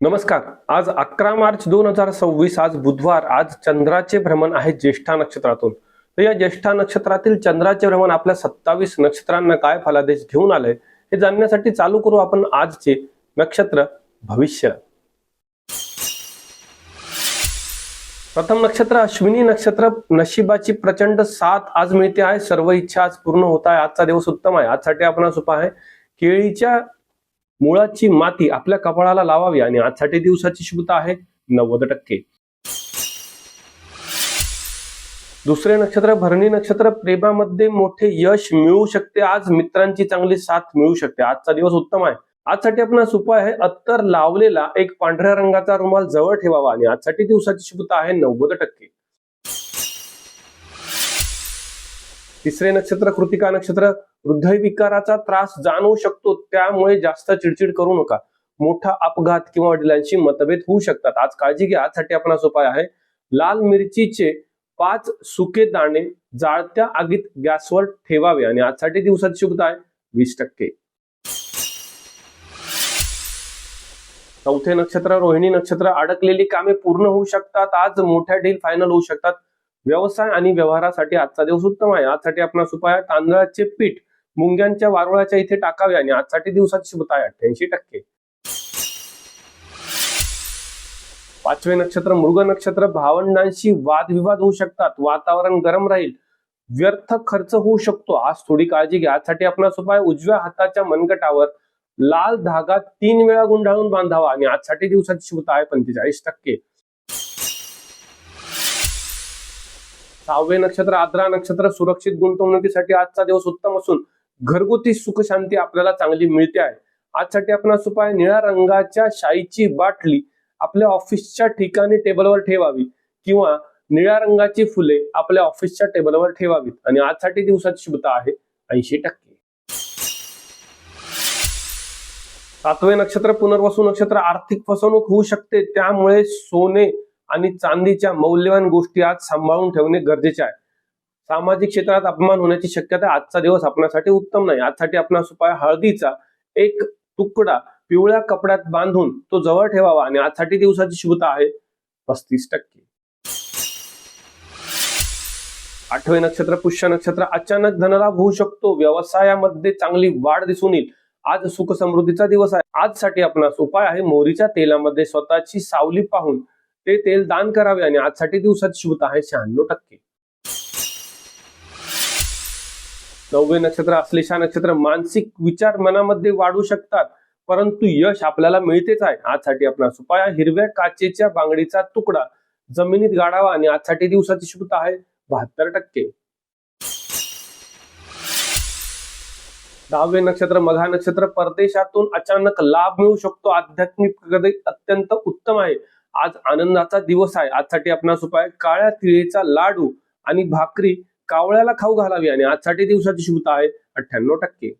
नमस्कार. आज 11 मार्च 2026, आज बुधवार. आज चंद्राचे भ्रमण आहे ज्येष्ठा नक्षत्रातून. तर या ज्येष्ठा नक्षत्रातील चंद्राचे भ्रमण आपल्या 27 नक्षत्रांना काय फलादेश घेऊन आलंय हे जाणण्यासाठी चालू करू आपण आजचे नक्षत्र भविष्य. प्रथम नक्षत्र अश्विनी नक्षत्र. नशिबाची प्रचंड साथ आज मिळते आहे. सर्व इच्छा आज पूर्ण होत आहे. आजचा दिवस उत्तम आहे. आजसाठी आपणास उपाय आहे केळीच्या मुळाची माती आपल्या कपाळाला लावावी आणि आजसाठी दिवसाची शुभता आहे 90%. दुसरे नक्षत्र भरणी नक्षत्र. प्रेमामध्ये मोठे यश मिळू शकते. आज मित्रांची चांगली साथ मिळू शकते. आजचा दिवस उत्तम आहे. आजसाठी आपणास उपाय आहे अत्तर लावलेला एक पांढऱ्या रंगाचा रुमाल जवळ ठेवावा आणि आजसाठी दिवसाची शुभता आहे 90%. तिसरे नक्षत्र कृतिका नक्षत्र. हृदयविकाराचा त्रास जाणवू शकतो, त्यामुळे जास्त चिडचिड करू नका. मोठा अपघात किंवा वडिलांशी मतभेद होऊ शकतात. आज काळजी घ्या. आजसाठी आपणास उपाय आहे लाल मिरचीचे 5 सुके दाणे जाळत्या आगीत गॅसवर ठेवावे आणि आजसाठी दिवसाची शुभता आहे 20%. चौथे नक्षत्र रोहिणी नक्षत्र. अडकलेली कामे पूर्ण होऊ शकतात. आज मोठ्या डील फायनल होऊ शकतात. व्यवसाय आणि व्यवहारासाठी आजचा दिवस उत्तम आहे. आजसाठी आपणास उपाय आहे तांदळाचे पीठ मुंग्यांच्या वारुळाच्या इथे टाकावे आणि आजसाठी दिवसाची शुभता आहे 88%. पाचवे नक्षत्र मृग नक्षत्र. भावंडांशी वादविवाद होऊ शकतात. वातावरण गरम राहील. व्यर्थ खर्च होऊ शकतो. आज थोडी काळजी घ्या. आजसाठी आपणास उपाय उजव्या हाताच्या मनगटावर लाल धागा 3 वेळा गुंडाळून बांधावा आणि आजसाठी दिवसाची शुभता आहे 45%. सहावे नक्षत्र आद्रा नक्षत्र. सुरक्षित गुंतवणुकीसाठी आजचा दिवस उत्तम असून घरगुती सुख शांती आपल्याला चांगली मिळते आहे. आजसाठी आपणास उपाय निळ्या रंगाच्या शाईची बाटली आपल्या ऑफिसच्या ठिकाणी टेबलवर ठेवावी किंवा निळ्या रंगाची फुले आपल्या ऑफिसच्या टेबलवर ठेवावीत आणि आजसाठी दिवसाची शुभता आहे 80%. सातवे नक्षत्र पुनर्वसू नक्षत्र. आर्थिक फसवणूक होऊ शकते, त्यामुळे सोने आणि चांदीच्या मौल्यवान गोष्टी आज सांभाळून ठेवणे गरजेचे आहे. सामाजिक क्षेत्रात अपमान होण्याची शक्यता. आजचा दिवस आपल्यासाठी उत्तम नाही. आजसाठी आपणास उपाय हळदीचा एक तुकडा पिवळ्या कपड्यात बांधून तो जवळ ठेवावा आणि आजसाठी दिवसाची शुभता आहे 35%. आठवे नक्षत्र पुष्य नक्षत्र. अचानक धनलाभ होऊ शकतो. व्यवसायामध्ये चांगली वाढ दिसून येईल. आज सुख समृद्धीचा दिवस आहे. आजसाठी आपणास उपाय आहे मोहरीच्या तेलामध्ये स्वतःची सावली पाहून ते तेल दान करावे आणि आजसाठी दिवसाची शुभता आहे 96%. नववे नक्षत्र अश्लेषा नक्षत्र. मानसिक विचार मनामध्ये वाढू शकतात, परंतु यश आपल्याला मिळतेच आहे. आजसाठी आपणास उपाय आहे हिरव्या काचेच्या बांगडीचा तुकडा जमिनीत गाडावा आणि आजसाठी दिवसाची शुभता आहे 72%. दहावे नक्षत्र मघा नक्षत्र. परदेशातून अचानक लाभ मिळू शकतो. आध्यात्मिक प्रगती अत्यंत उत्तम आहे. आज आनंदाचा दिवस आहे. आजसाठी आपणास उपाय काळ्या तिळेचा लाडू आणि भाकरी कावळ्याला खाऊ घालावी आणि आजसाठी दिवसाची शुभता आहे 98%.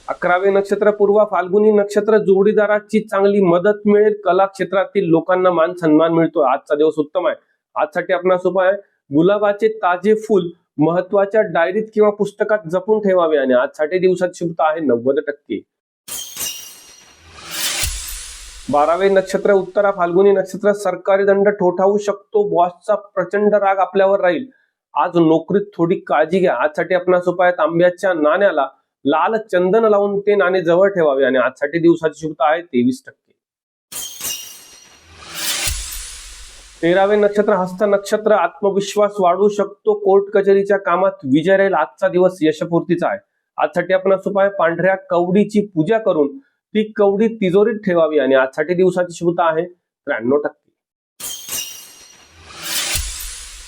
11वे नक्षत्र पूर्वा फाल्गुनी नक्षत्र. जोडीदाराची चांगली मदत मिळेल. कला क्षेत्रातील लोकांना मान सन्मान मिळतो. आजचा दिवस उत्तम आहे. आजसाठी आपणास उपाय गुलाबाचे ताजे फुल महत्वाच्या डायरीत किंवा पुस्तकात जपून ठेवावे आणि आजसाठी दिवसाची शुभता आहे 90%. 12वे नक्षत्र उत्तरा फाल्गुनी नक्षत्र. सरकारी दंड ठोठावू शकतो. बॉसचा प्रचंड राग आपल्यावर राहील. आज नोकरीत थोडी काळजी घ्या. आजसाठी आपणास उपाय तांब्याच्या नाण्याला लाल चंदन लावून ते नाणे जवळ ठेवावे आणि आजसाठी दिवसाची शुभता आहे 23%. 13वे नक्षत्र हस्त नक्षत्र. आत्मविश्वास वाढू शकतो. कोर्ट कचेरीच्या कामात विजय राहील. आजचा दिवस यशपूर्तीचा आहे. आजसाठी आपणास उपाय पांढऱ्या कवडीची पूजा करून ती कवडी तिजोरीत ठेवावी आणि आजसाठी दिवसाची शुभता आहे 93%.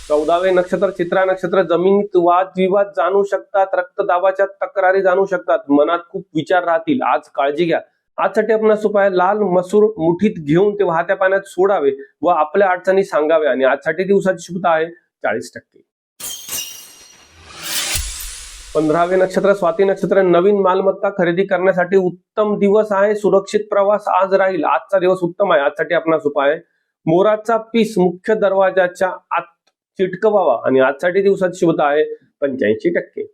14वे नक्षत्र चित्रा नक्षत्र. जमिनीत वादविवाद जाणू शकतात. रक्तदाबाच्या तक्रारी जाणू शकतात. मनात खूप विचार राहतील. आज काळजी घ्या. आजसाठी आपणास उपाय लाल मसूर मुठीत घेऊन ते वाहत्या पाण्यात सोडावे व आपल्या अडचणी सांगावे आणि आजसाठी दिवसाची शुभता आहे 40%. 15वे नक्षत्र स्वाती नक्षत्र. नवीन मालमत्ता खरेदी करण्यासाठी उत्तम दिवस आहे. सुरक्षित प्रवास आज राहील. आजचा दिवस उत्तम आहे. आजसाठी आपणास उपाय मोराचा पीस मुख्य दरवाजाच्या आत चिटकवावा आणि आजसाठी दिवसाची शुभता आहे 85%.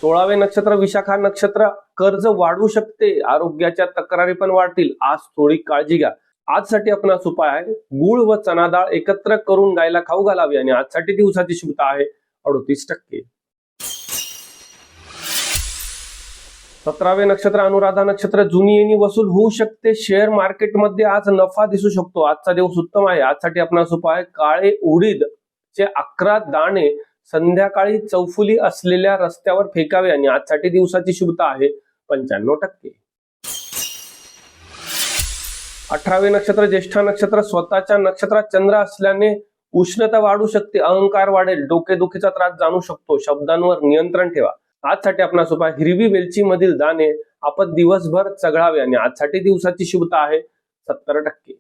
16वे नक्षत्र विशाखा नक्षत्र, कर्ज वाढू शकते, आरोग्याच्या तक्रारी पण वाढतील, आज थोडी काळजी घ्या. आजसाठी आपणास उपाय आहे गुळ व चना डाळ एकत्र करून गायला खाऊ घालावी आणि आजसाठी दिवसाची शुभता आहे 38%. 17वे नक्षत्र अनुराधा नक्षत्र, जुनी येणी वसूल होऊ शकते, शेअर मार्केटमध्ये आज नफा दिसू शकतो, आजचा दिवस उत्तम आहे. आजसाठी आपणास उपाय काळे उडीद चे 11 दाणे संध्याकाळी चौफुली असलेल्या रस्त्यावर फेकावे आणि आजसाठी दिवसाची शुभता आहे 95%. 18वे नक्षत्र ज्येष्ठा नक्षत्र, स्वतःच्या नक्षत्रात चंद्र असल्याने उष्णता वाढू शकते, अहंकार वाढेल, डोकेदुखीचा त्रास जाणू शकतो, शब्दांवर नियंत्रण ठेवा. आजसाठी आपणास उपाय हिरवी वेलची मधील दाणे आपण दिवसभर चघळावे आणि आजसाठी दिवसाची शुभता आहे 70%.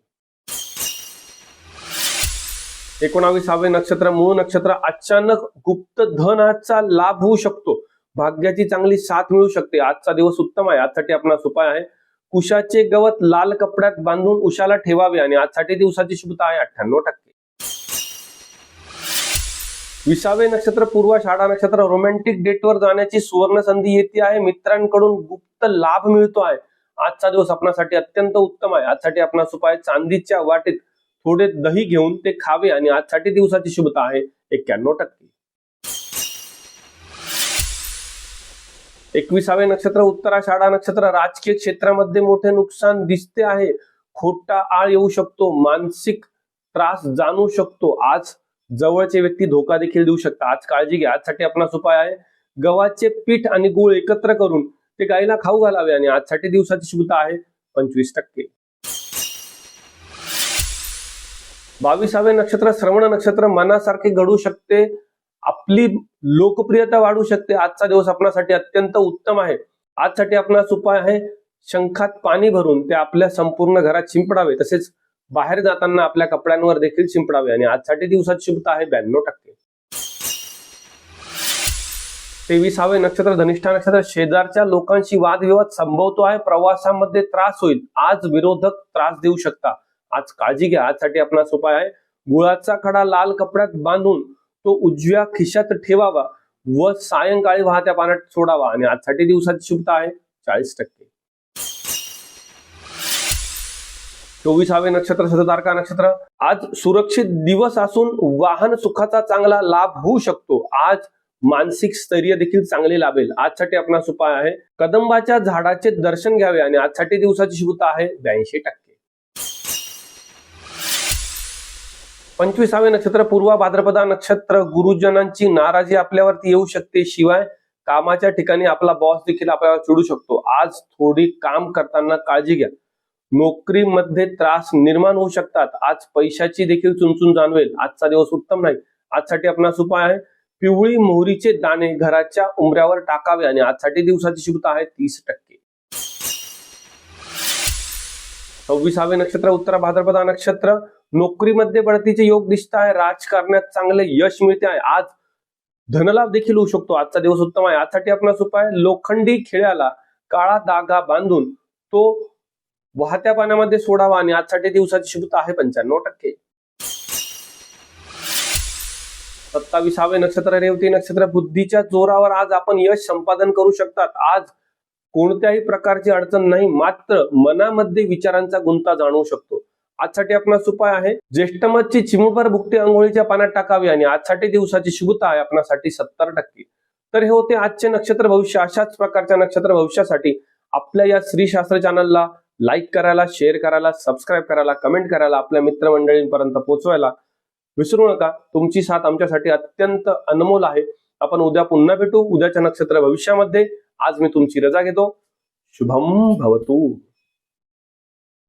19वे नक्षत्र मूळ नक्षत्र, अचानक गुप्त धनाचा लाभ होऊ शकतो, भाग्याची चांगली साथ मिळू शकते, आजचा दिवस उत्तम आहे. आजसाठी आपणास उपाय आहे कुशाचे गवत लाल कपड्यात बांधून उशाला ठेवावे आणि आजसाठी दिवसाची शुभता आहे 98%. 20वे नक्षत्र पूर्वाषाढा नक्षत्र, रोमॅन्टिक डेटवर जाण्याची सुवर्ण संधी येते आहे, मित्रांकडून गुप्त लाभ मिळतो आहे, आजचा दिवस आपणासाठी अत्यंत उत्तम आहे. आजसाठी आपणास उपाय चांदीच्या वाटीत थोडे दही घेऊन ते खावे आणि आजसाठी दिवसाची शुभता आहे 91%. 21वे नक्षत्र उत्तराषाढा नक्षत्र, राजकीय क्षेत्रामध्ये मोठे नुकसान दिसते आहे, खोटा आळ येऊ शकतो, मानसिक त्रास जाणू शकतो, आज जवळचे व्यक्ती धोका देखील देऊ शकतात, आज काळजी घ्या. आजसाठी आपणास उपाय आहे गव्हाचे पीठ आणि गुळ एकत्र करून ते गायीला खाऊ घालावे आणि आजसाठी दिवसाची शुभता आहे 25%. 22वे नक्षत्र श्रवण नक्षत्र, मनासारखे घडू शकते, आपली लोकप्रियता वाढू शकते, आजचा दिवस आपणासाठी अत्यंत उत्तम आहे. आजसाठी आपणास उपाय आहे शंखात पाणी भरून ते आपल्या संपूर्ण घरात शिंपडावे, तसेच बाहेर जाताना आपल्या कपड्यांवर देखील शिंपडावे आणि आजसाठी दिवसाची शुभता आहे 92%. 23वे नक्षत्र धनिष्ठा नक्षत्र, शेजारच्या लोकांशी वादविवाद संभवतो आहे, प्रवासामध्ये त्रास होईल, आज विरोधक त्रास देऊ शकता, आज काळजी घ्या. आजसाठी आपणास उपाय आहे गुळाचा खडा लाल कपड्यात बांधून तो उजव्या खिशात ठेवावा व सायंकाळी वाहत्या पाण्यात सोडावा आणि आजसाठी दिवसाची शुभता आहे 40%. 24वे नक्षत्र शततारका नक्षत्र, आज सुरक्षित दिवस असून वाहन सुखाचा चांगला लाभ होऊ शकतो, आज मानसिक स्थैर्य देखील चांगले लाभेल. आजसाठी आपणास उपाय आहे कदंबाच्या झाडाचे दर्शन घ्यावे आणि आजसाठी दिवसाची शुभता आहे 82%. 25वे नक्षत्र पूर्वा भाद्रपदा नक्षत्र, गुरुजनांची नाराजी आपल्यावरती येऊ शकते, शिवाय कामाच्या ठिकाणी आपला बॉस देखील आपल्याला चिडू शकतो, आज थोडी काम करताना काळजी घ्या. नोकरीमध्ये त्रास निर्माण होऊ शकतात, आज पैशाची देखील चुणचुण जाणवेल, आजचा दिवस उत्तम नाही. आजसाठी आपणास उपाय आहे पिवळी मोहरीचे दाणे घराच्या उंबऱ्यावर टाकावे आणि आजसाठी दिवसाची शुभता आहे 30%. 26वे नक्षत्र उत्तर भाद्रपदा नक्षत्र, नोकरीमध्ये बढतीचे योग दिसत आहे, राजकारणात चांगले यश मिळते आहे, आज धनलाभ देखील होऊ शकतो, आजचा दिवस उत्तम आहे. आजसाठी आपणास उपाय लोखंडी खिळ्याला काळा धागा बांधून तो वाहत्या पाण्यामध्ये सोडावा आणि आजसाठी दिवसाची शुभता आहे 95%. 27वे नक्षत्र रेवती नक्षत्र, बुद्धीच्या जोरावर आज आपण यश संपादन करू शकतात, आज कोणत्याही प्रकारची अडचण नाही, मात्र मनामध्ये विचारांचा गुंता जाणवू शकतो. आजसाठी आपणास उपाय आहे ज्येष्ठमधची चिमूटभर भुकटी अंघोळीच्या पाण्यात टाकावी आणि आजसाठी दिवसाची शुभता आहे आपणासाठी 70%. तर हे होते आजचे नक्षत्र भविष्य. अशाच प्रकारच्या नक्षत्र भविष्यासाठी आपल्या या श्री शास्त्र चॅनलला लाईक करायला, शेअर करायला, सबस्क्राईब करायला, कमेंट करायला, आपल्या मित्रमंडळींपर्यंत पोहोचवायला विसरू नका. तुमची साथ आमच्यासाठी अत्यंत अनमोल आहे. आपण उद्या पुन्हा भेटू उद्याच्या नक्षत्र भविष्यामध्ये. आज मी तुमची रजा घेतो. शुभम भवतु.